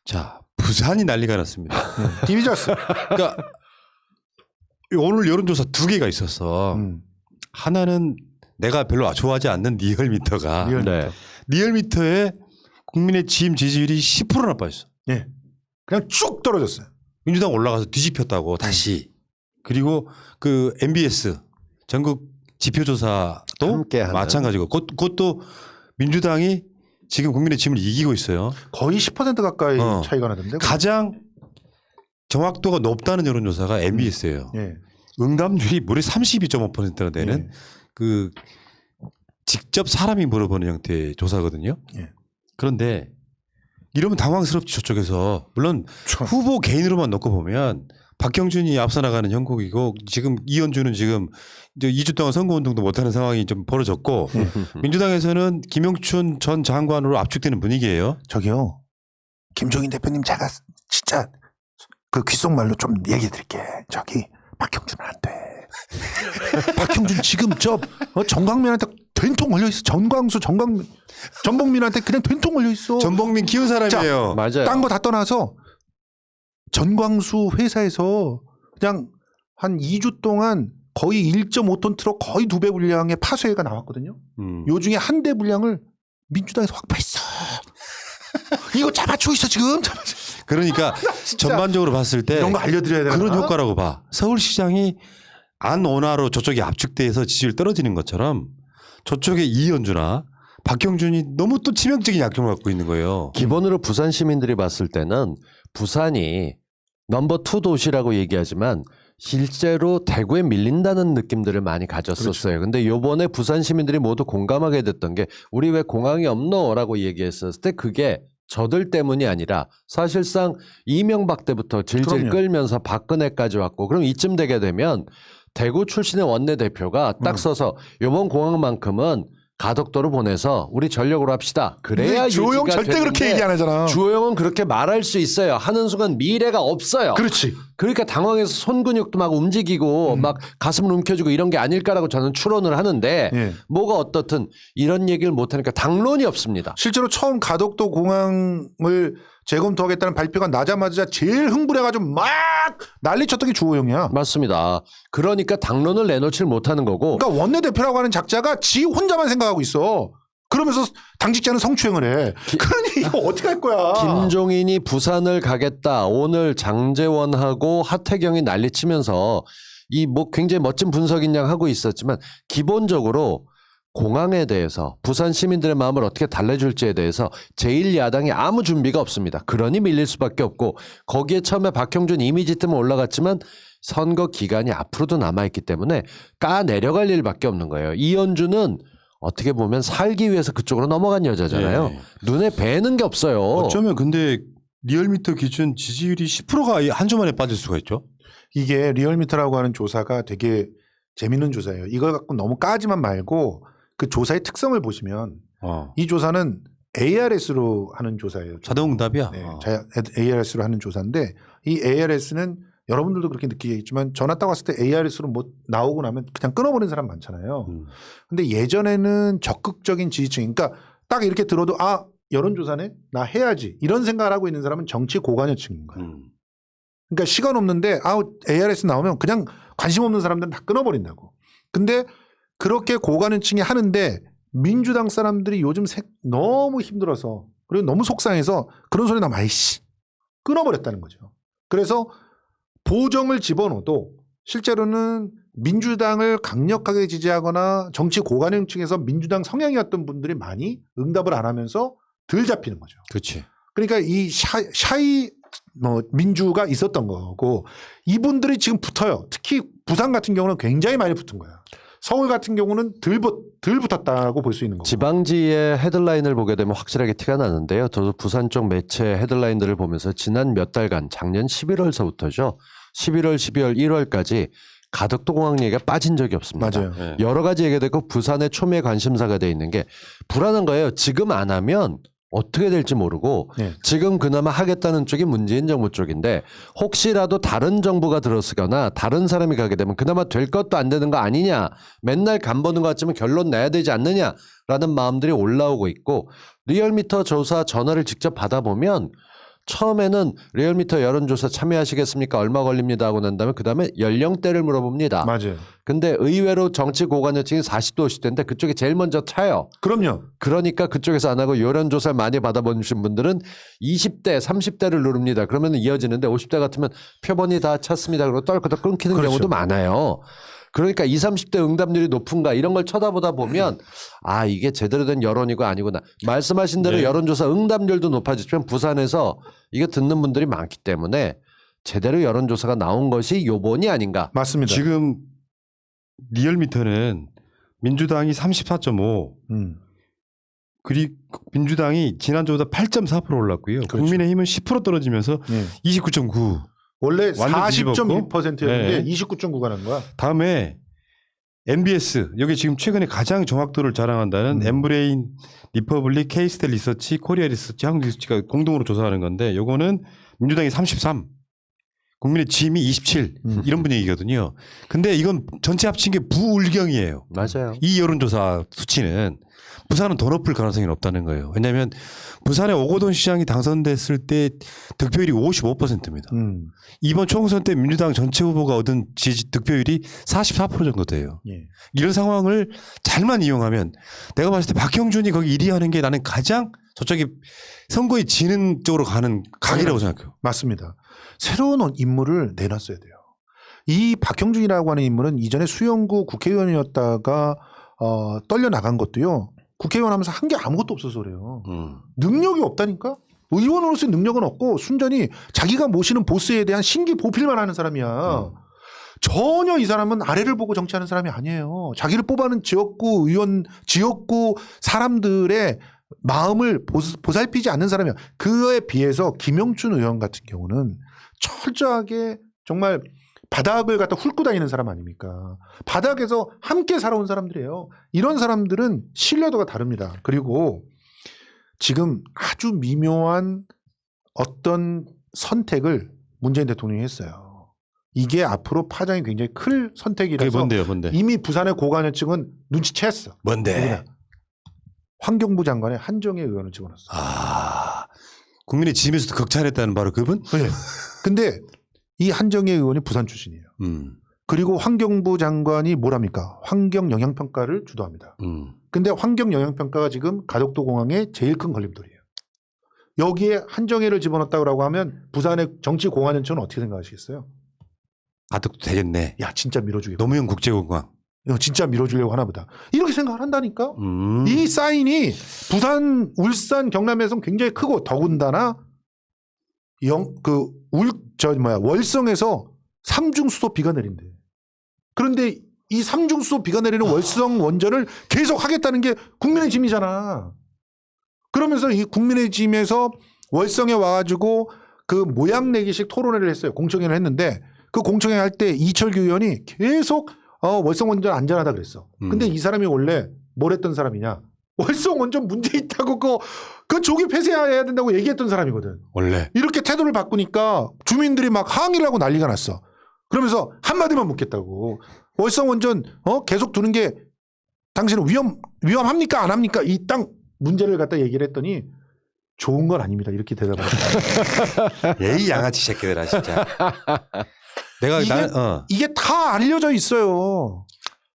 자, 부산이 난리가 났습니다. 디비졌어. 그러니까 오늘 여론조사 2개가 있었어. 하나는 내가 별로 좋아하지 않는 리얼미터가 리얼미터에 국민의 지지율이 10%나 빠졌어. 예. 그냥 쭉 떨어졌어요. 민주당 올라가서 뒤집혔다고 다시. 그리고 그 MBS 전국 지표조사도 마찬가지고 그것도 민주당이 지금 국민의 지지율을 이기고 있어요. 거의 10% 가까이 차이가 나던데. 가장 정확도가 높다는 여론조사가 MBS예요. 예. 응답률이 무려 32.5%나 되는 그 직접 사람이 물어보는 형태의 조사거든요. 예. 그런데 이러면 당황스럽지 저쪽에서. 물론 후보 개인으로만 놓고 보면 박형준이 앞서 나가는 형국이고 지금 이현주는 지금 이제 2주 동안 선거운동도 못하는 상황이 좀 벌어졌고 민주당에서는 김영춘 전 장관으로 압축되는 분위기예요. 저기요. 김종인 대표님 제가 진짜 그 귓속말로 좀 얘기 드릴게. 저기 박형준은 안 돼. 박형준 지금 정광민한테 된통 걸려 있어. 전복민한테 그냥 된통 걸려 있어. 전복민 키운 사람이에요. 맞아요. 딴 거 다 떠나서 전광수 회사에서 그냥 한 2주 동안 거의 1.5톤 트럭 거의 2배 분량의 파쇄가 나왔거든요. 요 중에 한 대 분량을 민주당에서 확보했어. 이거 잡아주고 있어 지금. 그러니까 전반적으로 봤을 때 이런 거 알려드려야 되나? 그런 효과라고 봐. 서울시장이 안 원화로 저쪽이 압축돼서 지지율 떨어지는 것처럼 저쪽에 이현주나 박형준이 너무 또 치명적인 약점을 갖고 있는 거예요. 기본으로 부산 시민들이 봤을 때는 부산이 넘버 2 도시라고 얘기하지만 실제로 대구에 밀린다는 느낌들을 많이 가졌었어요. 근데 요번에 부산 시민들이 모두 공감하게 됐던 게 우리 왜 공항이 없노라고 얘기했었을 때 그게 저들 때문이 아니라 사실상 이명박 때부터 질질 끌면서 박근혜까지 왔고 그럼 이쯤 되게 되면 대구 출신의 원내대표가 딱 서서 요번 공항만큼은 가덕도로 보내서 우리 전력으로 합시다. 그래야 주호영 유지가 절대 그렇게 얘기 안 하잖아. 주호영은 그렇게 말할 수 있어요. 하는 순간 미래가 없어요. 그렇지. 그러니까 당황해서 손근육도 막 움직이고 막 가슴을 움켜쥐고 이런 게 아닐까라고 저는 추론을 하는데 뭐가 어떻든 이런 얘기를 못하니까 당론이 없습니다. 실제로 처음 가덕도 공항을 재검토하겠다는 발표가 나자마자 제일 흥분해가지고 막 난리쳤던 게 주호영이야. 맞습니다. 그러니까 당론을 내놓질 못하는 거고. 그러니까 원내대표라고 하는 작자가 지 혼자만 생각하고 있어. 그러면서 당직자는 성추행을 해. 그러니 이거 어떻게 할 거야. 김종인이 부산을 가겠다. 오늘 장제원하고 하태경이 난리치면서 이 뭐 굉장히 멋진 분석인 양 하고 있었지만 기본적으로 공항에 대해서 부산 시민들의 마음을 어떻게 달래줄지에 대해서 제1야당이 아무 준비가 없습니다. 그러니 밀릴 수밖에 없고 거기에 처음에 박형준 이미지 때문에 올라갔지만 선거 기간이 앞으로도 남아있기 때문에 까 내려갈 일밖에 없는 거예요. 이현주는 어떻게 보면 살기 위해서 그쪽으로 넘어간 여자잖아요. 눈에 뵈는 게 없어요. 어쩌면 근데 리얼미터 기준 지지율이 10%가 한 주 만에 빠질 수가 있죠. 이게 리얼미터라고 하는 조사가 되게 재밌는 조사예요. 이걸 갖고 너무 까지만 말고 그 조사의 특성을 보시면 이 조사는 ARS로 하는 조사예요. 자동응답이야. 네, ARS로 하는 조사인데 이 ARS는 여러분들도 그렇게 느끼겠지만 전화 딱 왔을 때 ARS로 뭐 나오고 나면 그냥 끊어버리는 사람 많잖아요. 근데 예전에는 적극적인 지지층, 그러니까 딱 이렇게 들어도 아 여론조사네 나 해야지 이런 생각을 하고 있는 사람은 정치 고관여층인 거예요. 그러니까 시간 없는데 ARS 나오면 그냥 관심 없는 사람들은 다 끊어버린다고. 근데 그렇게 고관여층이 하는데 민주당 사람들이 요즘 너무 힘들어서 그리고 너무 속상해서 그런 소리 나면 아이씨 끊어버렸다는 거죠. 그래서 보정을 집어넣어도 실제로는 민주당을 강력하게 지지하거나 정치 고관여층에서 민주당 성향이었던 분들이 많이 응답을 안 하면서 덜 잡히는 거죠. 그렇지. 그러니까 이 샤이 민주가 있었던 거고 이분들이 지금 붙어요. 특히 부산 같은 경우는 굉장히 많이 붙은 거야. 서울 같은 경우는 덜 붙었다고 볼 수 있는 거고. 지방지의 헤드라인을 보게 되면 확실하게 티가 나는데요. 저도 부산 쪽 매체 헤드라인들을 보면서 지난 몇 달간 작년 11월서부터죠. 11월, 12월, 1월까지 가덕도 공항 얘기가 빠진 적이 없습니다. 맞아요. 여러 가지 얘기가 되고 부산의 초미의 관심사가 돼 있는 게 불안한 거예요. 지금 안 하면 어떻게 될지 모르고 지금 그나마 하겠다는 쪽이 문재인 정부 쪽인데 혹시라도 다른 정부가 들어서거나 다른 사람이 가게 되면 그나마 될 것도 안 되는 거 아니냐. 맨날 간 보는 것 같지만 결론 내야 되지 않느냐라는 마음들이 올라오고 있고 리얼미터 조사 전화를 직접 받아보면 처음에는 리얼미터 여론조사 참여하시겠습니까? 얼마 걸립니다 하고 난 다음에 그다음에 연령대를 물어봅니다. 맞아요. 근데 의외로 정치 고관여층이 40대 50대인데 그쪽이 제일 먼저 차요. 그럼요. 그러니까 그쪽에서 안 하고 여론조사를 많이 받아보신 분들은 20대 30대를 누릅니다. 그러면 이어지는데 50대 같으면 표본이 다 찼습니다. 그리고 떨그덕 끊기는 그렇죠. 경우도 많아요. 그러니까 20, 30대 응답률이 높은가 이런 걸 쳐다보다 보면 아 이게 제대로 된 여론이고 아니구나. 말씀하신 대로 네. 여론조사 응답률도 높아지지만 부산에서 이거 듣는 분들이 많기 때문에 제대로 여론조사가 나온 것이 요번이 아닌가. 맞습니다. 지금 리얼미터는 민주당이 34.5 그리고 민주당이 지난주보다 8.4% 올랐고요. 그렇죠. 국민의힘은 10% 떨어지면서 예. 29.9. 원래 완전 뒤집었고. 40.1%였는데 네. 29.9가 난 거야. 다음에 MBS 여기 지금 최근에 가장 정확도를 자랑한다는 엠브레인 리퍼블릭 케이스텔 리서치 코리아 리서치 한국 리서치가 공동으로 조사하는 건데 요거는 민주당이 33 국민의 지임이 27 이런 분위기거든요. 근데 이건 전체 합친 게 부울경이에요. 맞아요. 이 여론조사 수치는 부산은 더 높을 가능성이 없다는 거예요. 왜냐하면 부산의 오거돈 시장이 당선됐을 때 득표율이 55%입니다. 이번 총선 때 민주당 전체 후보가 얻은 득표율이 44% 정도 돼요. 예. 이런 상황을 잘만 이용하면 내가 봤을 때 박형준이 거기 1위 하는 게 나는 가장 저쪽이 선거에 지는 쪽으로 가는 각이라고 생각해요. 맞습니다. 새로운 인물을 내놨어야 돼요. 이 박형준이라고 하는 인물은 이전에 수영구 국회의원이었다가 떨려 나간 것도요. 국회의원 하면서 한 게 아무것도 없어서 그래요. 능력이 없다니까? 의원으로서의 능력은 없고 순전히 자기가 모시는 보스에 대한 신기 보필만 하는 사람이야. 전혀 이 사람은 아래를 보고 정치하는 사람이 아니에요. 자기를 뽑아는 지역구 의원, 지역구 사람들의 마음을 보살피지 않는 사람이야. 그에 비해서 김영춘 의원 같은 경우는 철저하게 정말 바닥을 갖다 훑고 다니는 사람 아닙니까? 바닥에서 함께 살아온 사람들이에요. 이런 사람들은 신뢰도가 다릅니다. 그리고 지금 아주 미묘한 어떤 선택을 문재인 대통령이 했어요. 이게 앞으로 파장이 굉장히 클 그게 선택이라서 뭔데? 이미 부산의 고관여층은 눈치챘어. 뭔데? 환경부 장관에 한정혜 의원을 집어넣었어. 아, 국민의 지임에서도 극찬했다는 바로 그분? 네. 근데 이 한정혜 의원이 부산 출신이에요. 그리고 환경부 장관이 뭐랍니까? 환경 영향평가를 주도합니다. 근데 환경 영향평가가 지금 가덕도 공항의 제일 큰 걸림돌이에요. 여기에 한정혜를 집어넣었다고 하면 부산의 정치 공안연청은 어떻게 생각하시겠어요? 가덕도 되겠네. 야 진짜 밀어주겠다. 노무현 국제공항. 이거 진짜 밀어주려고 하나 보다. 이렇게 생각을 한다니까? 이 사인이 부산, 울산, 경남에서는 굉장히 크고 더군다나 월성에서 삼중수소 비가 내린대. 그런데 이 삼중수소 비가 내리는 월성 원전을 계속 하겠다는 게 국민의 짐이잖아. 그러면서 이 국민의 짐에서 월성에 와가지고 그 모양 내기식 토론회를 했어요. 공청회를 했는데 그 공청회 할 때 이철규 의원이 계속 월성 원전 안전하다 그랬어. 근데 이 사람이 원래 뭘 했던 사람이냐? 월성 원전 문제 있다고 그 조기 폐쇄해야 된다고 얘기했던 사람이거든. 원래. 이렇게 태도를 바꾸니까 주민들이 막 항의를 하고 난리가 났어. 그러면서 한마디만 묻겠다고. 월성 원전 계속 두는 게 당신은 위험합니까? 안 합니까? 이 땅 문제를 갖다 얘기를 했더니 좋은 건 아닙니다. 이렇게 대답하셨어요. 예의 양아치 새끼들아 진짜. 내가 이게 다 알려져 있어요.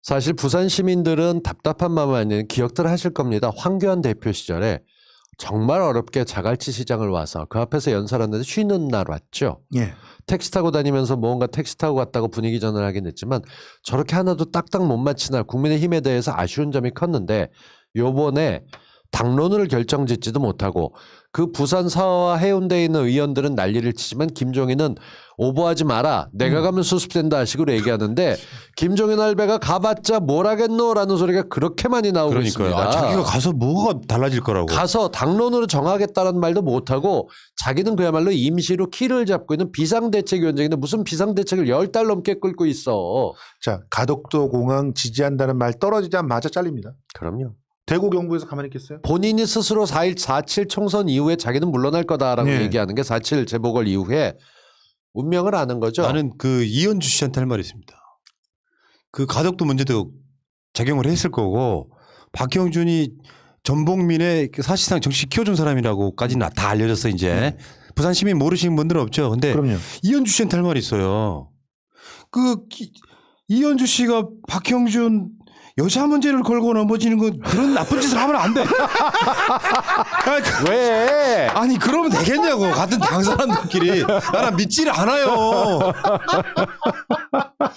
사실 부산 시민들은 답답한 마음 아니에요. 기억들 하실 겁니다. 황교안 대표 시절에 정말 어렵게 자갈치 시장을 와서 그 앞에서 연설하는데 쉬는 날 왔죠. 예. 택시 타고 다니면서 뭔가 택시 타고 갔다고 분위기 전환을 하긴 했지만 저렇게 하나도 딱딱 못 맞히나 국민의힘에 대해서 아쉬운 점이 컸는데 요번에 당론을 결정짓지도 못하고 그 부산 사화와 해운대에 있는 의원들은 난리를 치지만 김종인은 오버하지 마라. 내가 가면 수습된다 식으로 얘기하는데 김종인 할배가 가봤자 뭘 하겠노라는 소리가 그렇게 많이 나오고 그러니까요. 있습니다. 자기가 가서 뭐가 달라질 거라고. 가서 당론으로 정하겠다는 말도 못하고 자기는 그야말로 임시로 키를 잡고 있는 비상대책위원장인데 무슨 비상대책을 10달 넘게 끌고 있어. 자, 가덕도 공항 지지한다는 말 떨어지자마자 잘립니다. 그럼요. 대구 경북에서 가만히 있겠어요? 본인이 스스로 4.7 총선 이후에 자기는 물러날 거다라고 네. 얘기하는 게 4.7 재보궐 이후에 운명을 아는 거죠. 나는 그 이현주 씨한테 할 말이 있습니다. 그 가덕도 문제도 작용을 했을 거고 박형준이 전복민의 사실상 정치 키워준 사람이라고까지는 다 알려졌어 이제. 부산 시민 모르시는 분들은 없죠. 근데 그럼요. 이현주 씨한테 할 말이 있어요. 이현주 씨가 박형준 여자 문제를 걸고 넘어지는 건 그런 나쁜 짓을 하면 안 돼. 왜? 아니 그러면 되겠냐고 같은 당 사람들끼리 나는 믿지를 않아요.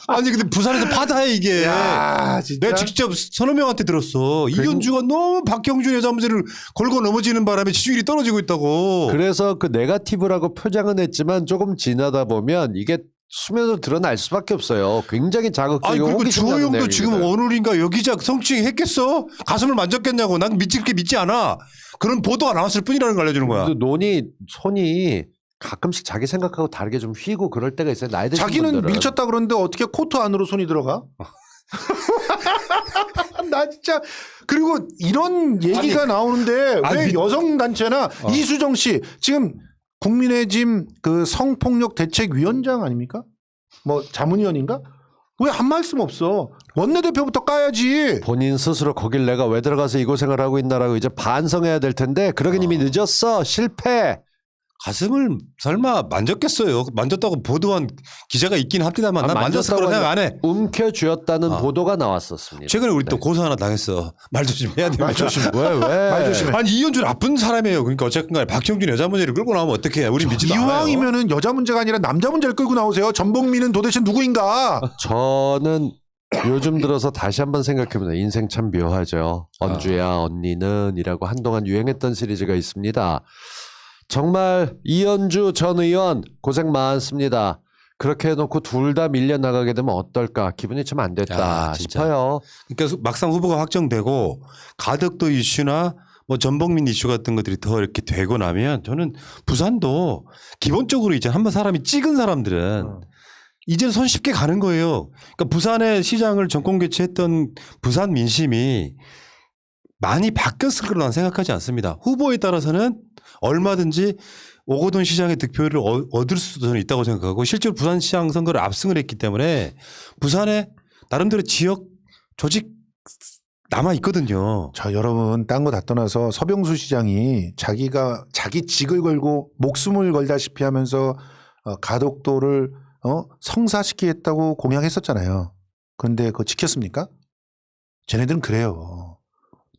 아니 근데 부산에서 파다해 이게. 야, 진짜. 내가 직접 서너 명한테 들었어. 이현주가 너무 박형준 여자 문제를 걸고 넘어지는 바람에 지지율이 떨어지고 있다고. 그래서 그 네거티브라고 표장은 했지만 조금 지나다 보면 이게 수면으로 드러날 수밖에 없어요. 굉장히 아니 자극적이고 그리고 호기심 가는 주호영도 지금 내용이거든. 오늘인가 여기자 성추행 했겠어? 가슴을 만졌겠냐고. 난 믿지 않아. 그런 보도가 나왔을 뿐이라는 걸 알려주는 거야. 근데 손이 가끔씩 자기 생각하고 다르게 좀 휘고 그럴 때가 있어요. 나이 드신 자기는 분들은. 밀쳤다 그러는데 어떻게 코트 안으로 손이 들어가? 나 진짜 그리고 이런 얘기가 나오는데 왜 여성 단체나 이수정 씨 지금 국민의힘 그 성폭력 대책위원장 아닙니까? 뭐 자문위원인가? 왜 한 말씀 없어? 원내대표부터 까야지. 본인 스스로 거길 내가 왜 들어가서 이 고생을 하고 있나라고 이제 반성해야 될 텐데 그러긴 이미 늦었어. 실패. 가슴을 설마 만졌겠어요? 만졌다고 보도한 기자가 있긴 합니다만 난 만졌을 거라 생각 안 해. 움켜쥐었다는 보도가 나왔었습니다. 최근에 우리 또 네. 고소 하나 당했어. 말 조심해야 됩니다. 말 조심. 왜? 말 조심해. 아니 이현주 나쁜 사람이에요. 그러니까 어쨌든 간에 박형준 여자 문제를 끌고 나오면 어떡해. 우리 믿지도 않아요. 이왕이면은 여자 문제가 아니라 남자 문제를 끌고 나오세요. 전복미는 도대체 누구인가? 저는 요즘 들어서 다시 한번 생각해보면 인생 참 묘하죠. 언주야 언니는 이라고 한동안 유행했던 시리즈가 있습니다. 정말 이현주 전 의원 고생 많습니다. 그렇게 해놓고 둘 다 밀려나가게 되면 어떨까 기분이 참 안 됐다 야, 진짜. 싶어요. 그러니까 막상 후보가 확정되고 가덕도 이슈나 뭐 전복민 이슈 같은 것들이 더 이렇게 되고 나면 저는 부산도 기본적으로 이제 한번 사람이 찍은 사람들은 이제 손 쉽게 가는 거예요. 그러니까 부산의 시장을 정권 교체했던 부산 민심이 많이 바뀌었을 거라고 난 생각하지 않습니다. 후보에 따라서는 얼마든지 오거돈 시장의 득표를 얻을 수도 저는 있다고 생각하고 실제로 부산시장 선거를 압승을 했기 때문에 부산에 나름대로 지역 조직 남아 있거든요. 자, 여러분 딴 거 다 떠나서 서병수 시장이 자기가 자기 직을 걸고 목숨을 걸다시피 하면서 가덕도를 성사시키겠다고 공약했었잖아요. 그런데 그거 지켰습니까? 쟤네들은 그래요.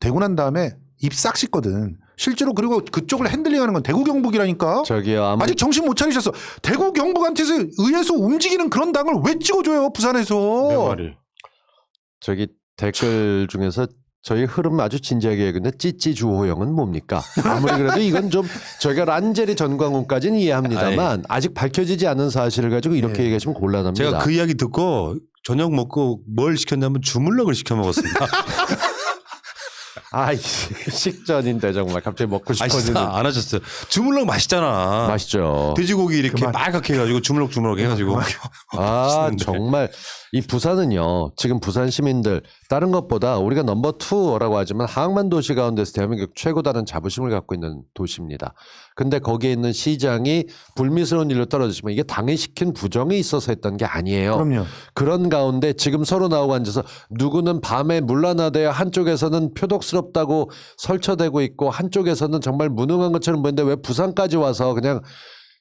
되고 난 다음에 입 싹 씻거든. 실제로 그리고 그쪽을 핸들링하는 건 대구 경북이라니까. 저기요 아직 정신 못 차리셨어. 대구 경북한테 의해서 움직이는 그런 당을 왜 찍어줘요 부산에서. 저기 댓글 중에서 저희 흐름 아주 진지하게 얘기했는데 찌찌 주호영은 뭡니까? 아무리 그래도 이건 좀 저희가 란제리 전광훈까지는 이해합니다만 아직 밝혀지지 않은 사실을 가지고 이렇게 얘기하시면 곤란합니다. 제가 그 이야기 듣고 저녁 먹고 뭘 시켰냐면 주물럭을 시켜 먹었습니다. 아이 식전인데 정말 갑자기 먹고 아, 싶어지는. 진짜 안 하셨어요. 주물럭 맛있잖아. 맛있죠. 돼지고기 이렇게 그만. 빨갛게 해가지고 주물럭 해가지고. 아 맛있는데. 정말 이 부산은요 지금 부산 시민들 다른 것보다 우리가 넘버 2라고 하지만 하악만 도시 가운데서 대한민국 최고다는 자부심을 갖고 있는 도시입니다. 근데 거기에 있는 시장이 불미스러운 일로 떨어지지만 이게 당이 시킨 부정이 있어서 했던 게 아니에요. 그럼요. 그런 가운데 지금 서로 나오고 앉아서 누구는 밤에 물러나대야 한쪽에서는 표독스럽다고 설쳐대고 있고 한쪽에서는 정말 무능한 것처럼 보이는데 왜 부산까지 와서 그냥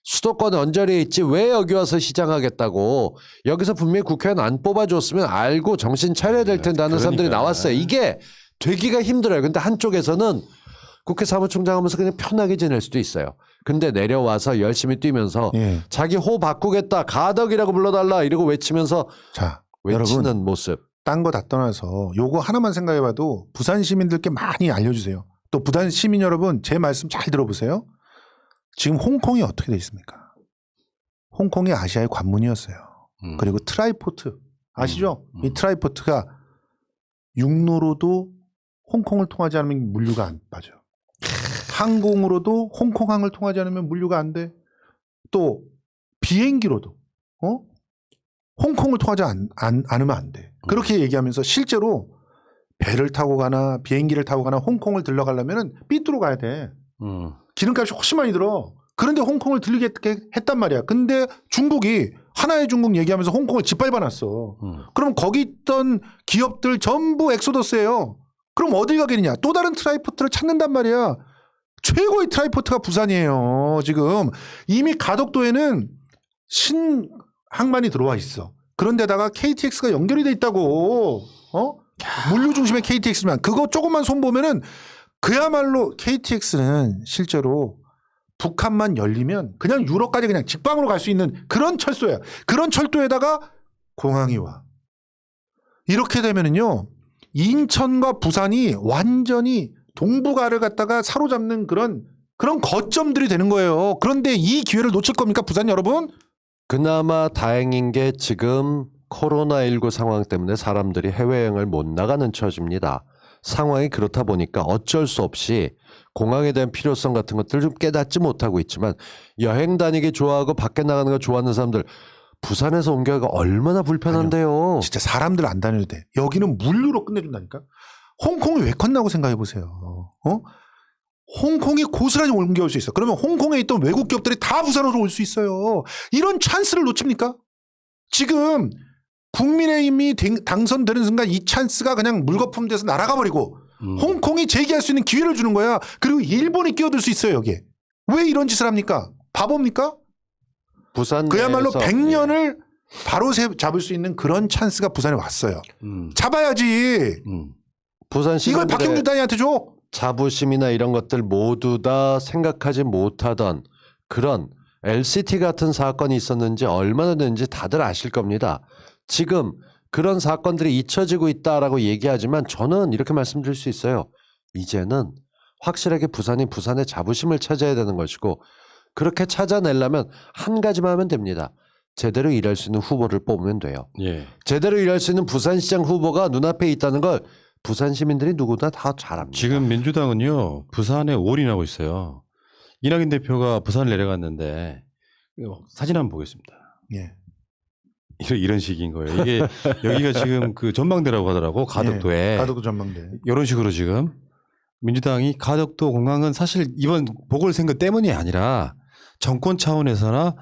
수도권 언저리에 있지 왜 여기 와서 시장하겠다고 여기서 분명히 국회의원 안 뽑아줬으면 알고 정신 차려야 될 텐데 하는 사람들이 그러니까. 나왔어요. 이게 되기가 힘들어요. 근데 한쪽에서는 국회 사무총장 하면서 그냥 편하게 지낼 수도 있어요. 근데 내려와서 열심히 뛰면서 예. 자기 호 바꾸겠다 가덕이라고 불러달라 이러고 외치면서 자, 외치는 여러분 모습. 딴 거 다 떠나서 요거 하나만 생각해봐도 부산 시민들께 많이 알려주세요. 또 부산 시민 여러분 제 말씀 잘 들어보세요. 지금 홍콩이 어떻게 돼 있습니까? 홍콩이 아시아의 관문이었어요. 그리고 트라이포트 아시죠? 이 트라이포트가 육로로도 홍콩을 통하지 않으면 물류가 안 빠져. 항공으로도 홍콩항을 통하지 않으면 물류가 안 돼. 또 비행기로도 홍콩을 통하지 않으면 안 돼. 그렇게 얘기하면서 실제로 배를 타고 가나 비행기를 타고 가나 홍콩을 들러가려면 삐뚤어 가야 돼. 기름값이 훨씬 많이 들어. 그런데 홍콩을 들리게 했단 말이야. 근데 중국이 하나의 중국 얘기하면서 홍콩을 짓밟아놨어. 그럼 거기 있던 기업들 전부 엑소더스예요. 그럼 어디 가겠느냐? 또 다른 트라이포트를 찾는단 말이야. 최고의 트라이포트가 부산이에요. 지금 이미 가덕도에는 신항만이 들어와 있어. 그런데다가 KTX가 연결이 돼 있다고. 물류 중심의 KTX면 그거 조금만 손보면은 그야말로 KTX는 실제로 북한만 열리면 그냥 유럽까지 그냥 직방으로 갈 수 있는 그런 철도야. 그런 철도에다가 공항이 와. 이렇게 되면은요, 인천과 부산이 완전히 동북아를 갖다가 사로잡는 그런 거점들이 되는 거예요. 그런데 이 기회를 놓칠 겁니까, 부산 여러분? 그나마 다행인 게 지금 코로나19 상황 때문에 사람들이 해외여행을 못 나가는 처지입니다. 상황이 그렇다 보니까 어쩔 수 없이 공항에 대한 필요성 같은 것들을 좀 깨닫지 못하고 있지만 여행 다니기 좋아하고 밖에 나가는 거 좋아하는 사람들 부산에서 옮겨가기가 얼마나 불편한데요. 진짜 사람들 안 다녀도 돼. 여기는 물류로 끝내준다니까. 홍콩이 왜 컸나고 생각해 보세요. 홍콩이 고스란히 옮겨올 수 있어. 그러면 홍콩에 있던 외국 기업들이 다 부산으로 올 수 있어요. 이런 찬스를 놓칩니까? 지금 국민의힘이 당선되는 순간 이 찬스가 그냥 물거품 돼서 날아가 버리고 홍콩이 재기할 수 있는 기회를 주는 거야. 그리고 일본이 끼어들 수 있어요, 여기에. 왜 이런 짓을 합니까? 바보입니까? 부산 그야말로 내에서 100년을 바로 잡을 수 있는 그런 찬스가 부산에 왔어요. 잡아야지. 부산 이걸 시민들의 박형준 단위한테 줘. 자부심이나 이런 것들 모두 다 생각하지 못하던 그런 LCT 같은 사건이 있었는지 얼마나 됐는지 다들 아실 겁니다. 지금 그런 사건들이 잊혀지고 있다라고 얘기하지만 저는 이렇게 말씀드릴 수 있어요. 이제는 확실하게 부산이 부산의 자부심을 찾아야 되는 것이고 그렇게 찾아내려면 한 가지만 하면 됩니다. 제대로 일할 수 있는 후보를 뽑으면 돼요. 예. 제대로 일할 수 있는 부산시장 후보가 눈앞에 있다는 걸 부산 시민들이 누구나 다 잘 압니다. 지금 지금 민주당은요 부산에 올인하고 있어요. 이낙연 대표가 부산을 내려갔는데 사진 한번 보겠습니다. 예. 이런 식인 거예요. 이게 여기가 지금 그 전망대라고 하더라고 가덕도에. 가덕도 전망대. 이런 식으로 지금 민주당이 가덕도 공항은 사실 이번 보궐선거 때문이 아니라 정권 차원에서나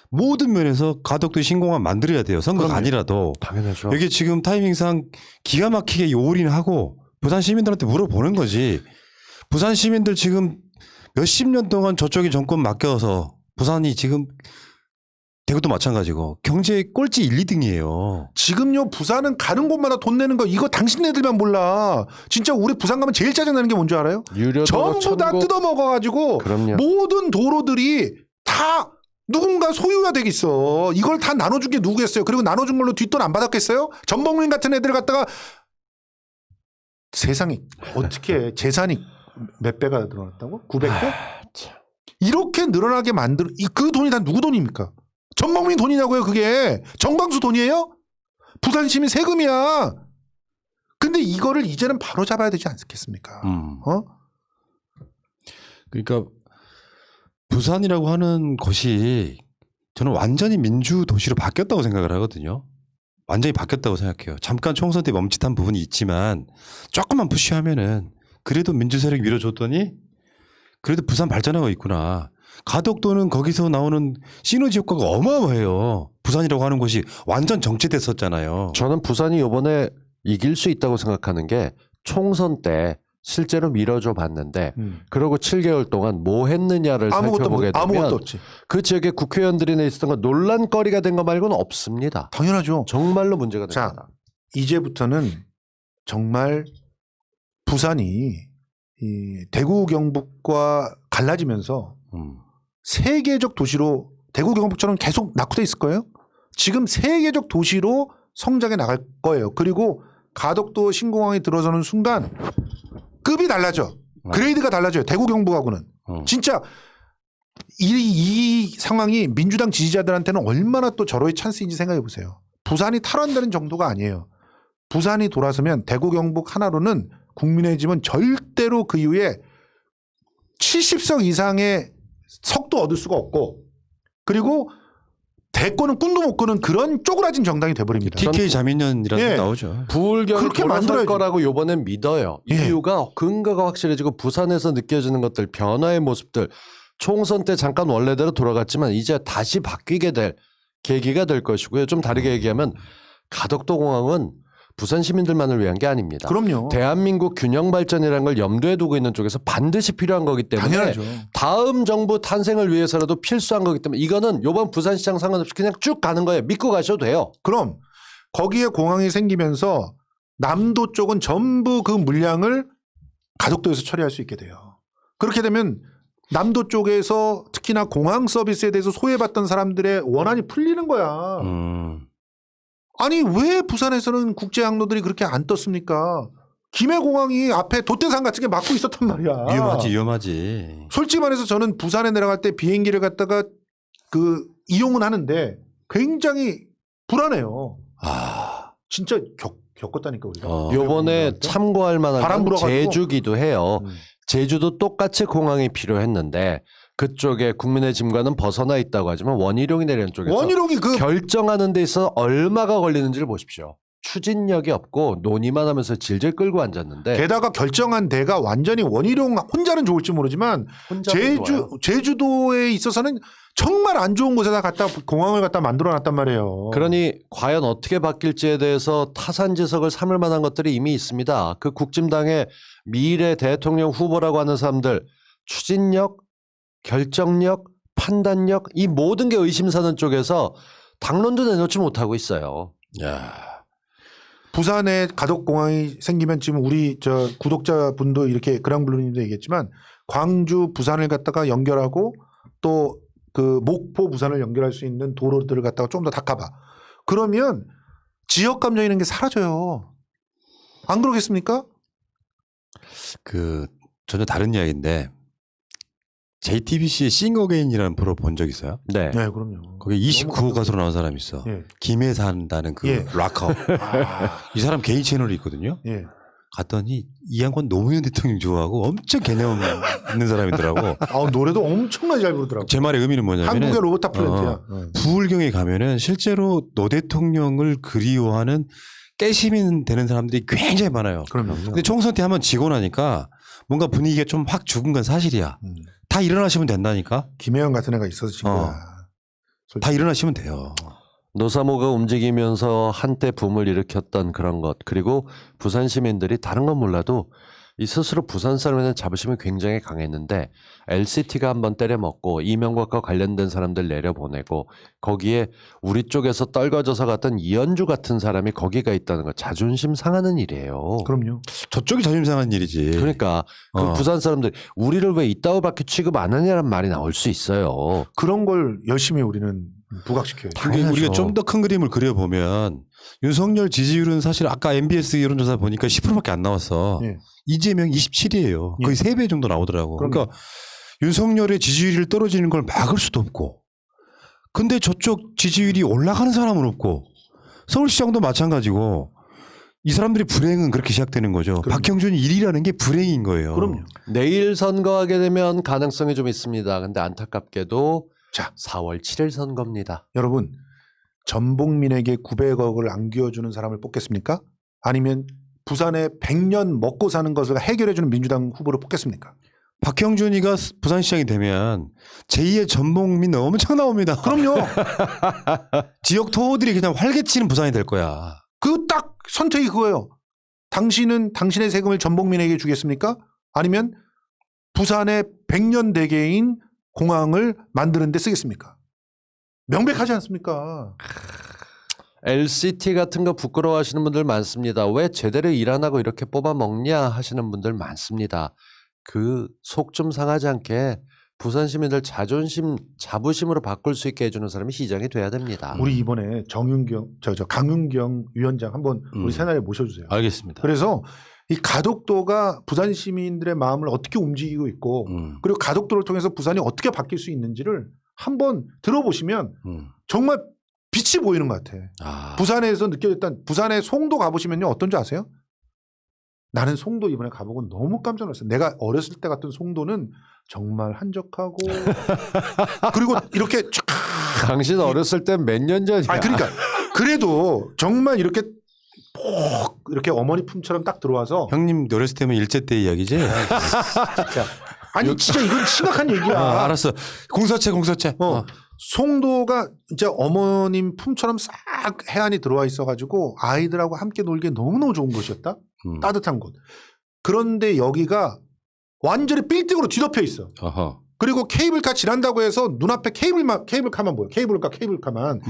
모든 면에서 가덕도 신공항 만들어야 돼요. 선거가 그럼요. 아니라도. 당연하죠. 여기 지금 타이밍상 기가 막히게 올인하고 부산 시민들한테 물어보는 거지. 부산 시민들 지금 몇십 년 동안 저쪽에 정권 맡겨서 부산이 지금 대구도 마찬가지고 경제 꼴찌 1, 2등이에요. 지금요 부산은 가는 곳마다 돈 내는 거 이거 당신네들만 몰라. 진짜 우리 부산 가면 제일 짜증나는 게 뭔지 알아요? 유료도로 전부 다 천국. 뜯어먹어가지고 그럼요. 모든 도로들이 다 누군가 소유가 되겠어. 이걸 다 나눠준 게 누구겠어요? 그리고 나눠준 걸로 뒷돈 안 받았겠어요? 전범민 같은 애들 갖다가 세상에 어떻게 재산이 몇 배가 늘어났다고? 900배? 이렇게 늘어나게 만들 그 돈이 다 누구 돈입니까? 전범민 돈이냐고요, 그게. 정광수 돈이에요? 부산 시민 세금이야. 근데 이거를 이제는 바로 잡아야 되지 않겠습니까? 그러니까 부산이라고 하는 것이 저는 완전히 민주 도시로 바뀌었다고 생각을 하거든요. 완전히 바뀌었다고 생각해요. 잠깐 총선 때 멈칫한 부분이 있지만 조금만 푸시하면은 그래도 민주 세력이 밀어줬더니 그래도 부산 발전하고 있구나. 가덕도는 거기서 나오는 시너지 효과가 어마어마해요. 부산이라고 하는 곳이 완전 정체됐었잖아요. 저는 부산이 이번에 이길 수 있다고 생각하는 게 총선 때 실제로 밀어줘 봤는데 그러고 7개월 동안 뭐 했느냐를 살펴보게 아무것도 되면 없지. 그 지역의 국회의원들이나 있었던 건 논란거리가 된 거 말고는 없습니다. 당연하죠. 정말로 문제가 자, 됩니다. 이제부터는 정말 부산이 이 대구 경북과 갈라지면서 세계적 도시로 대구 경북처럼 계속 낙후돼 있을 거예요. 지금 세계적 도시로 성장해 나갈 거예요. 그리고 가덕도 신공항이 들어서는 순간 급이 달라져. 그레이드가 달라져요. 대구 경북하고는. 진짜 이 상황이 민주당 지지자들한테는 얼마나 또 절호의 찬스인지 생각해 보세요. 부산이 탈환되는 정도가 아니에요. 부산이 돌아서면 대구 경북 하나로는 국민의힘은 절대로 그 이후에 70석 이상의 석도 얻을 수가 없고 그리고 대권은 꿈도 못 꾸는 그런 쪼그라진 정당이 돼버립니다. TK 자민련이라는 예. 게 나오죠. 부울경을 그렇게 돌아설 만들어야지. 거라고 이번엔 믿어요. 예. 이유가 근거가 확실해지고 부산에서 느껴지는 것들 변화의 모습들 총선 때 잠깐 원래대로 돌아갔지만 이제 다시 바뀌게 될 계기가 될 것이고요. 좀 다르게 얘기하면 가덕도 공항은 부산 시민들만을 위한 게 아닙니다. 그럼요. 대한민국 균형 발전이라는 걸 염두에 두고 있는 쪽에서 반드시 필요한 거기 때문에 당연하죠. 다음 정부 탄생을 위해서라도 필수한 거기 때문에 이거는 이번 부산시장 상관없이 그냥 쭉 가는 거예요. 믿고 가셔도 돼요. 그럼 거기에 공항이 생기면서 남도 쪽은 전부 그 물량을 가덕도에서 처리할 수 있게 돼요. 그렇게 되면 남도 쪽에서 특히나 공항 서비스에 대해서 소외받던 사람들의 원한이 풀리는 거야. 아니 왜 부산에서는 국제 항로들이 그렇게 안 떴습니까? 김해공항이 앞에 돛대산 같은 게 막고 있었단 말이야. 위험하지. 솔직히 말해서 저는 부산에 내려갈 때 비행기를 갖다가 그 이용은 하는데 굉장히 불안해요. 진짜 겪었다니까 우리가. 요번에 참고할 만한 바람 건 불어가지고. 제주기도 해요. 제주도 똑같이 공항이 필요했는데 그쪽에 국민의 짐과는 벗어나 있다고 하지만 원희룡이 내리는 쪽에서 원희룡이 그 결정하는 데 있어 얼마가 걸리는지를 보십시오. 추진력이 없고 논의만 하면서 질질 끌고 앉았는데 게다가 결정한 데가 완전히 원희룡 혼자는 좋을지 모르지만 혼자는 좋아요. 제주도에 있어서는 정말 안 좋은 곳에다 갖다 공항을 갖다 만들어 놨단 말이에요. 그러니 과연 어떻게 바뀔지에 대해서 타산지석을 삼을 만한 것들이 이미 있습니다. 그 국진당의 미래 대통령 후보라고 하는 사람들 추진력, 결정력, 판단력 이 모든 게 의심사는 쪽에서 당론도 내놓지 못하고 있어요. 야. 부산에 가덕공항이 생기면 지금 우리 저 구독자분도 이렇게 그랑블루님도 얘기했지만 광주 부산을 갖다가 연결하고 또 그 목포 부산을 연결할 수 있는 도로들을 갖다가 좀 더 닦아봐. 그러면 지역 감정이라는 게 사라져요. 안 그러겠습니까? 그 전혀 다른 이야기인데 JTBC의 싱어게인이라는 프로 본 적 있어요? 네. 네, 그럼요. 거기 29호 가수로 나온 사람이 있어. 예. 김해 산다는 그 예. 락커. 이 사람 개인 채널이 있거든요. 예. 갔더니 이 양반 노무현 대통령 좋아하고 엄청 개념 있는 사람이더라고. 노래도 엄청나게 잘 부르더라고. 제 말의 의미는 뭐냐면 한국의 로버타 플랜트야. 부울경에 가면은 실제로 노 대통령을 그리워하는 깨시민 되는 사람들이 굉장히 많아요. 그럼요. 근데 총선 때 한번 지고 나니까 뭔가 분위기가 좀 확 죽은 건 사실이야. 다 일어나시면 된다니까. 김혜영 같은 애가 있어서 진 거야. 다 일어나시면 돼요. 노사모가 움직이면서 한때 붐을 일으켰던 그런 것 그리고 부산 시민들이 다른 건 몰라도 이 스스로 부산 사람에 대한 자부심이 굉장히 강했는데 LCT가 한번 때려먹고 이명박과 관련된 사람들 내려보내고 거기에 우리 쪽에서 떨궈져서 갔던 이현주 같은 사람이 거기가 있다는 거 자존심 상하는 일이에요. 그럼요. 저쪽이 자존심 상한 일이지. 그러니까 그 부산 사람들 우리를 왜 이따위밖에 취급 안 하냐는 말이 나올 수 있어요. 그런 걸 열심히 우리는 부각시켜요. 근데 우리가 좀 더 큰 그림을 그려보면 윤석열 지지율은 사실 아까 MBS 여론조사 보니까 10%밖에 안 나왔어. 예. 이재명 27이에요. 예. 거의 3배 정도 나오더라고. 그럼요. 그러니까 윤석열의 지지율이 떨어지는 걸 막을 수도 없고 근데 저쪽 지지율이 올라가는 사람은 없고 서울시장도 마찬가지고 이 사람들이 불행은 그렇게 시작되는 거죠. 그럼요. 박형준이 1위라는 게 불행인 거예요. 그럼요. 내일 선거하게 되면 가능성이 좀 있습니다. 근데 안타깝게도 자, 4월 7일 선거입니다. 여러분 전복민에게 900억을 안겨주는 사람을 뽑겠습니까? 아니면 부산에 100년 먹고 사는 것을 해결해주는 민주당 후보를 뽑겠습니까? 박형준이가 부산시장이 되면 제2의 전복민 엄청 나옵니다. 그럼요. 지역 토호들이 그냥 활개치는 부산이 될 거야. 그 딱 선택이 그거예요. 당신은 당신의 세금을 전복민에게 주겠습니까? 아니면 부산의 100년 대계인 공항을 만드는 데 쓰겠습니까? 명백하지 않습니까? LCT 같은 거 부끄러워하시는 분들 많습니다. 왜 제대로 일 안 하고 이렇게 뽑아 먹냐 하시는 분들 많습니다. 그 속 좀 상하지 않게 부산 시민들 자존심, 자부심으로 바꿀 수 있게 해주는 사람이 시장이 돼야 됩니다. 우리 이번에 강윤경 위원장 한번 우리 새날에 모셔주세요. 알겠습니다. 그래서 이 가덕도가 부산 시민들의 마음을 어떻게 움직이고 있고 그리고 가덕도를 통해서 부산이 어떻게 바뀔 수 있는지를 한번 들어보시면 정말 빛이 보이는 것 같아. 부산에서 느껴졌던 부산의 송도 가보시면요 어떤지 아세요? 나는 송도 이번에 가보고 너무 깜짝 놀랐어요. 내가 어렸을 때 갔던 송도는 정말 한적하고 그리고 이렇게 쫙 당신 어렸을 때 몇 년 전이야? 그러니까 그래도 정말 이렇게 꼭 이렇게 어머니 품처럼 딱 들어와서 형님 어렸을 때면 일제 때 이야기지? 진짜 아니 진짜 이건 심각한 얘기야. 알았어. 공사체. 송도가 진짜 어머님 품처럼 싹 해안이 들어와 있어가지고 아이들하고 함께 놀기에 너무너무 좋은 곳이었다. 따뜻한 곳. 그런데 여기가 완전히 빌딩으로 뒤덮여 있어. 어허. 그리고 케이블카 지난다고 해서 눈앞에 케이블카만 보여. 케이블카만.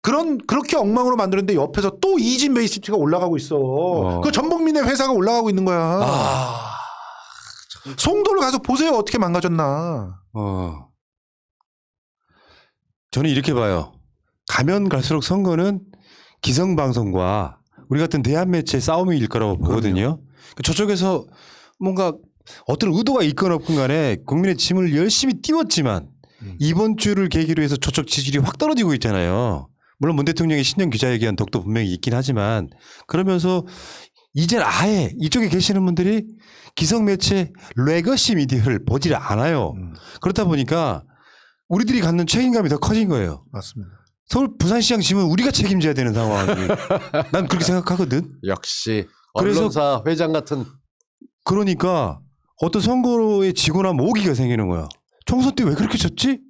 그렇게 엉망으로 만드는데 옆에서 또 이진 베이시티가 올라가고 있어. 그 전북민의 회사가 올라가고 있는 거야. 송도를 가서 보세요. 어떻게 망가졌나. 저는 이렇게 봐요. 가면 갈수록 선거는 기성방송과 우리 같은 대한매체의 싸움일 거라고 보거든요. 저쪽에서 뭔가 어떤 의도가 있건 없건 간에 국민의 짐을 열심히 띄웠지만 이번 주를 계기로 해서 저쪽 지지율이 확 떨어지고 있잖아요. 물론 문 대통령의 신년 기자회견 덕도 분명히 있긴 하지만 그러면서 이제 아예 이쪽에 계시는 분들이 기성매체 레거시 미디어를 보질 않아요. 그렇다 보니까 우리들이 갖는 책임감이 더 커진 거예요. 맞습니다. 서울 부산시장 지면 우리가 책임져야 되는 상황이 난 그렇게 생각하거든. 역시 그래서 언론사 회장 같은. 그러니까 어떤 선거에 지고 나면 오기가 생기는 거야. 총선 때 왜 그렇게 졌지?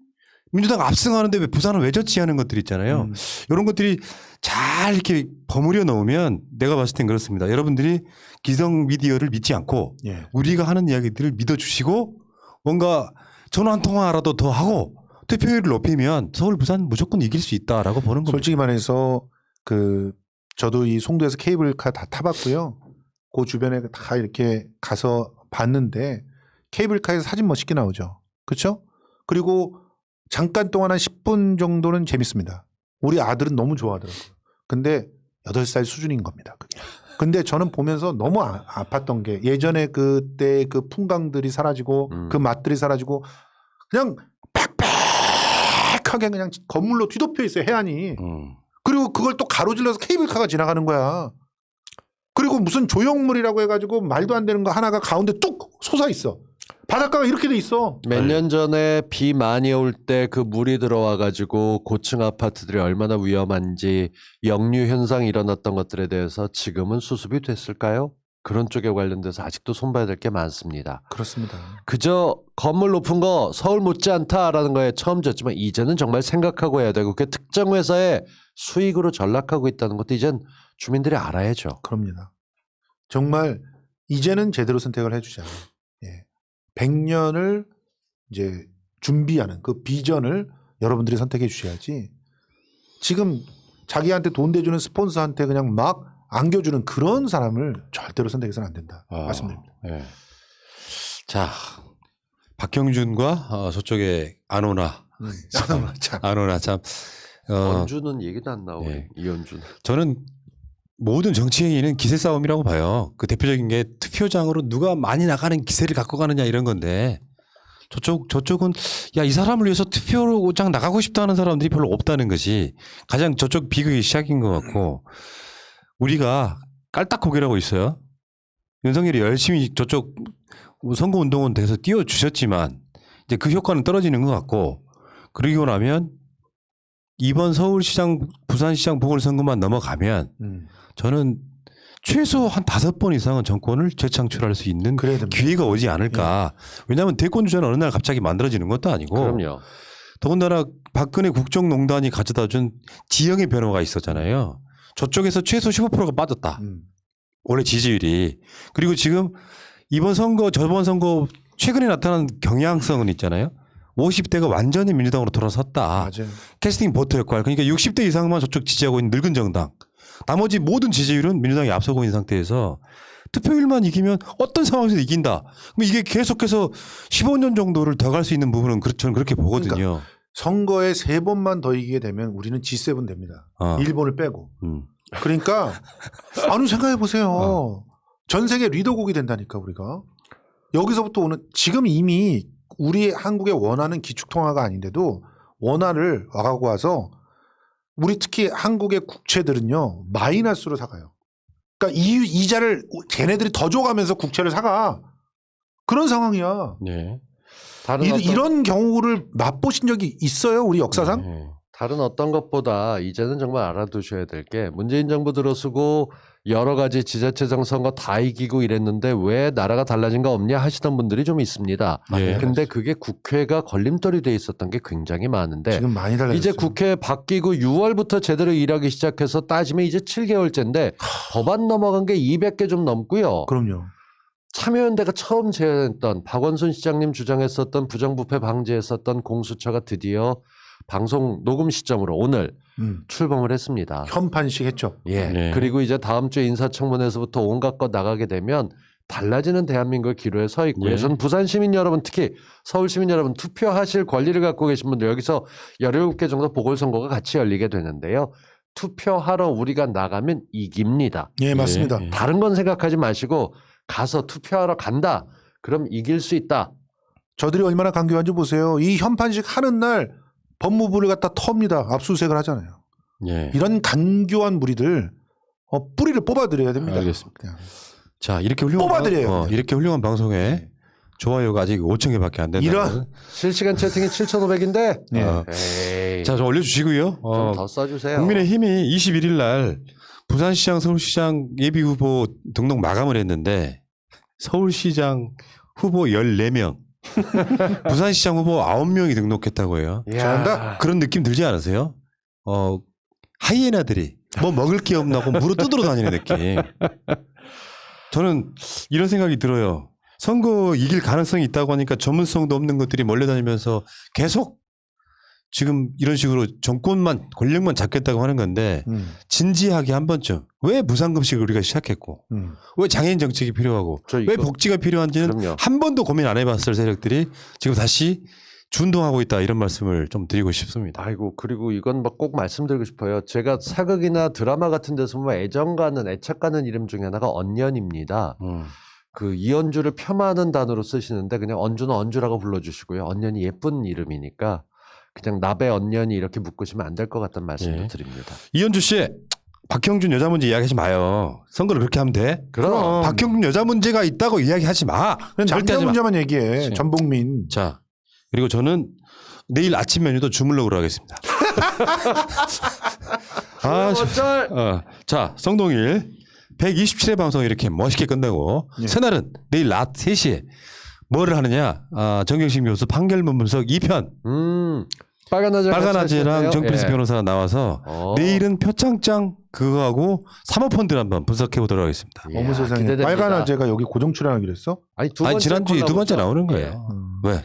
민주당 압승하는데 왜 부산은 왜 졌지 하는 것들 있잖아요. 이런 것들이 잘 이렇게 버무려 놓으면 내가 봤을 땐 그렇습니다. 여러분들이 기성 미디어를 믿지 않고 예. 우리가 하는 이야기들을 믿어주시고 뭔가 전화 한 통화라도 더 하고 투표율을 높이면 서울 부산 무조건 이길 수 있다라고 보는 겁니다. 솔직히 말해서 저도 이 송도에서 케이블카 다 타봤고요. 그 주변에 다 이렇게 가서 봤는데 케이블카에서 사진 멋있게 나오죠. 그렇죠? 그리고 잠깐 동안 한 10분 정도는 재밌습니다. 우리 아들은 너무 좋아하더라고요. 근데 8살 수준인 겁니다. 그게. 근데 저는 보면서 너무 아팠던 게 예전에 그때 그 풍광들이 사라지고 그 맛들이 사라지고 그냥 빽빽하게 그냥 건물로 뒤덮여 있어요. 해안이. 그리고 그걸 또 가로질러서 케이블카가 지나가는 거야. 그리고 무슨 조형물이라고 해가지고 말도 안 되는 거 하나가 가운데 뚝 솟아 있어. 바닷가가 이렇게 돼 있어. 몇 년 전에 비 많이 올 때 그 물이 들어와 가지고 고층 아파트들이 얼마나 위험한지 역류 현상이 일어났던 것들에 대해서 지금은 수습이 됐을까요? 그런 쪽에 관련돼서 아직도 손봐야 될 게 많습니다. 그렇습니다. 그저 건물 높은 거 서울 못지않다라는 거에 처음 졌지만 이제는 정말 생각하고 해야 되고 그 특정 회사의 수익으로 전락하고 있다는 것도 이젠 주민들이 알아야죠. 그럽니다. 정말 이제는 제대로 선택을 해주자. 예. 100년을 이제 준비하는 그 비전을 여러분들이 선택해 주셔야지. 지금 자기한테 돈 대주는 스폰서한테 그냥 막 안겨주는 그런 사람을 절대로 선택해서는 안 된다. 말씀드립니다. 네. 자, 박형준과 저쪽에 안오나. 안오나 참. 원주는 얘기도 안 나오네. 네. 이현준. 저는 모든 정치 행위는 기세 싸움이라고 봐요. 그 대표적인 게 투표장으로 누가 많이 나가는 기세를 갖고 가느냐 이런 건데 저쪽은 야, 이 사람을 위해서 투표장 나가고 싶다 하는 사람들이 별로 없다는 것이 가장 저쪽 비극의 시작인 것 같고 우리가 깔딱고개라고 있어요. 윤석열이 열심히 저쪽 선거운동원 돼서 띄워주셨지만 이제 그 효과는 떨어지는 것 같고 그러고 나면 이번 서울시장, 부산시장 보궐선거만 넘어가면 저는 최소 한 5번 이상은 정권을 재창출할 수 있는 기회가 오지 않을까. 왜냐하면 대권 주자는 어느 날 갑자기 만들어지는 것도 아니고. 그럼요. 더군다나 박근혜 국정농단이 가져다 준 지형의 변화가 있었잖아요. 저쪽에서 최소 15%가 빠졌다. 올해 지지율이. 그리고 지금 이번 선거, 저번 선거 최근에 나타난 경향성은 있잖아요. 50대가 완전히 민주당으로 돌아섰다. 맞아요. 캐스팅 보트 역할. 그러니까 60대 이상만 저쪽 지지하고 있는 늙은 정당. 나머지 모든 지지율은 민주당이 앞서고 있는 상태에서 투표율만 이기면 어떤 상황에서 이긴다. 그럼 이게 계속해서 15년 정도를 더 갈 수 있는 부분은 저는 그렇게 보거든요. 그러니까 선거에 3번만 더 이기게 되면 우리는 G7 됩니다. 일본을 빼고. 그러니까 아니 생각해 보세요. 전 세계 리더국이 된다니까 우리가. 여기서부터 오는 지금 이미 우리 한국에 원하는 기축통화가 아닌데도 원화를 와가고 와서 우리 특히 한국의 국채들은요 마이너스로 사가요. 그러니까 이자를 걔네들이 더 줘가면서 국채를 사가. 그런 상황이야. 네. 이런 경우를 맛보신 적이 있어요 우리 역사상? 네. 다른 어떤 것보다 이제는 정말 알아두셔야 될 게 문재인 정부 들어서고 여러 가지 지자체장 선거 다 이기고 이랬는데 왜 나라가 달라진 거 없냐 하시던 분들이 좀 있습니다. 예. 근데 그게 국회가 걸림돌이 돼 있었던 게 굉장히 많은데 지금 많이 달라졌어요. 이제 국회 바뀌고 6월부터 제대로 일하기 시작해서 따지면 이제 7개월째인데 법안 넘어간 게 200개 좀 넘고요. 그럼요. 참여연대가 처음 제안했던 박원순 시장님 주장했었던 부정부패 방지했었던 공수처가 드디어 방송 녹음 시점으로 오늘 출범을 했습니다. 현판식 했죠. 예. 네. 그리고 이제 다음 주에 인사청문회에서부터 온갖 것 나가게 되면 달라지는 대한민국의 기로에 서 있고요. 예. 저는 부산 시민 여러분 특히 서울 시민 여러분 투표하실 권리를 갖고 계신 분들 여기서 17개 정도 보궐선거가 같이 열리게 되는데요. 투표하러 우리가 나가면 이깁니다. 예, 맞습니다. 예. 다른 건 생각하지 마시고 가서 투표하러 간다. 그럼 이길 수 있다. 저들이 얼마나 강교한지 보세요. 이 현판식 하는 날 법무부를 갖다 텁니다. 압수수색을 하잖아요. 예. 이런 간교한 무리들 뿌리를 뽑아드려야 됩니다. 알겠습니다. 그냥. 자, 이렇게 훌륭한 뽑아드려요, 방- 그냥. 이렇게 훌륭한 방송에 좋아요가 아직 5천 개밖에 안 된다. 이런- 실시간 채팅이 7,500인데. 예. 에이. 자, 좀 올려주시고요. 좀 더 써주세요. 국민의힘이 21일 날 부산시장, 서울시장 예비 후보 등록 마감을 했는데 서울시장 후보 14명, 부산시장 후보 9명이 등록했다고 해요. 잘한다. 그런 느낌 들지 않으세요? 하이에나들이 뭐 먹을 게 없나고 무릎 뜯으러 다니는 느낌. 저는 이런 생각이 들어요. 선거 이길 가능성이 있다고 하니까 전문성도 없는 것들이 몰려다니면서 계속 지금 이런 식으로 정권만 권력만 잡겠다고 하는 건데 진지하게 한 번쯤 왜 무상급식을 우리가 시작했고 왜 장애인 정책이 필요하고 저 왜 이거- 복지가 필요한지는 그럼요. 한 번도 고민 안 해봤을 세력들이 지금 다시 준동하고 있다 이런 말씀을 좀 드리고 싶습니다. 아이고 그리고 이건 뭐 꼭 말씀드리고 싶어요. 제가 사극이나 드라마 같은 데서 보면 애정 가는 애착 가는 이름 중에 하나가 언년입니다. 그 이언주를 폄하하는 단어로 쓰시는데 그냥 언주는 언주라고 불러주시고요. 언년이 예쁜 이름이니까 그냥 나배 언년이 이렇게 묶으시면 안 될 것 같다는 말씀을 예. 드립니다. 이현주 씨, 박형준 여자 문제 이야기하지 마요. 선거를 그렇게 하면 돼. 그럼 박형준 여자 문제가 있다고 이야기하지 마. 그냥 절대 남자 하지 마. 문제만 얘기해. 그치. 전복민. 자, 그리고 저는 내일 아침 메뉴도 주물럭으로 하겠습니다. 아, 어쩔 자, 성동일 127회 방송 이렇게 멋있게 끝내고 예. 새날은 내일 낮 3시에 뭐를 하느냐? 정경심 교수 판결문 분석 2편 빨간 아재 빨간 아재랑 정필수 예. 변호사가 나와서 내일은 표창장 그거하고 사모펀드를 한번 분석해 보도록 하겠습니다. 이야, 어머 세상에. 기대됩니다. 빨간 아재가 여기 고정 출연하기로 했어? 아니 두 아니 번째 지난주에 두 번째 콜라보죠. 나오는 예. 거예요. 왜?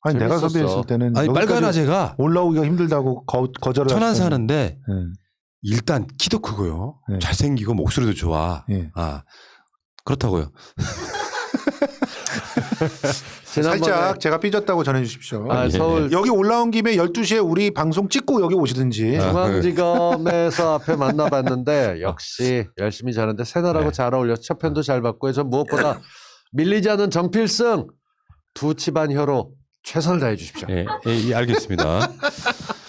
아니 내가 재밌었어. 섭외했을 때는 아니 여기까지 빨간 아재가 올라오기가 힘들다고 거절을 천안 하셨잖아요. 사는데 예. 일단 키도 크고요. 네. 잘생기고 목소리도 좋아. 예. 그렇다고요. 지난번에 살짝 제가 삐졌다고 전해주십시오. 아, 예. 서울 여기 올라온 김에 12시에 우리 방송 찍고 여기 오시든지. 아. 중앙지검에서 앞에 만나봤는데 역시 열심히 잘하는데 새날하고 네. 잘 어울려 첫 편도 잘 봤고요. 전 무엇보다 밀리지 않은 정필승 두 집안 혀로 최선을 다해 주십시오. 예, 알겠습니다.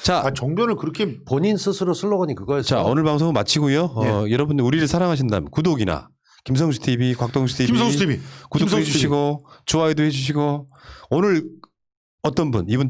자, 아, 정변을 그렇게 본인 스스로 슬로건이 그거였어요. 자 오늘 방송은 마치고요. 여러분들 우리를 사랑하신다면 구독이나 김성수 TV, 곽동수 TV, 김성수 TV 구독도 김성수 해주시고 좋아요도 해주시고 오늘 어떤 분 이분